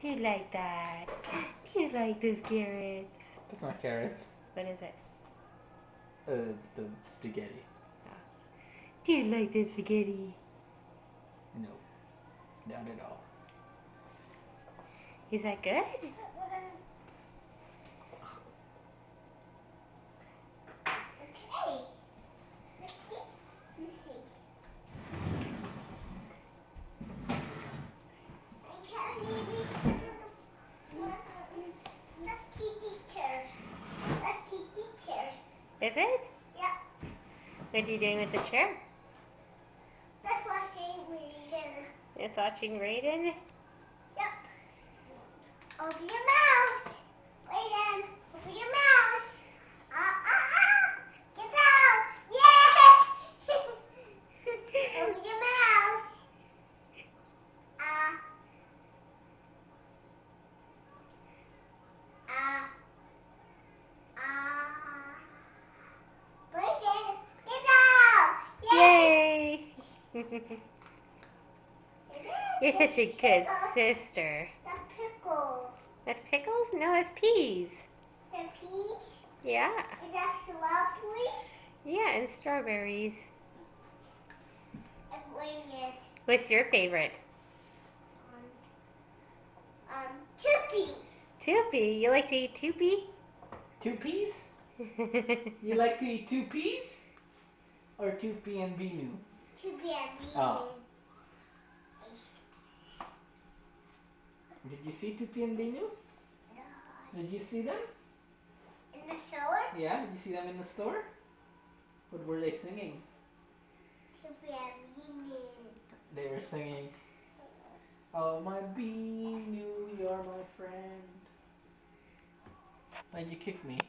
Do you like that? Do you like those carrots? It's not carrots. What is it? It's the spaghetti. Oh. Do you like the spaghetti? No, not at all. Is that good? Okay. Let's see. Let's see. And can we read the teachers? The teachers. Is it? Yeah. What are you doing with the chair? That's watching reading. It's watching Braydon. Yep. Open your mouth. Braydon, open your mouth. Get out. Yeah. Open your mouth. Ah. Ah. Ah. Braydon, get out. Yay! You're Is such a good pickle? sister. The pickle. That's pickles? No, that's peas. The peach. Yeah. Is that strawberries? Yeah, and strawberries. And bring it What's your favorite? Tuppy. Tupi. You like to eat tupi? 2 peas? You like to eat 2 peas? Or 2 P and B new? Tuppy and me. Oh. Did you see 2 P and B new? Did you see them? In the store? Yeah, did you see them in the store? What were they singing? Tuppy and me. They were singing, "Oh my B new, you're my friend." Why'd you kick me?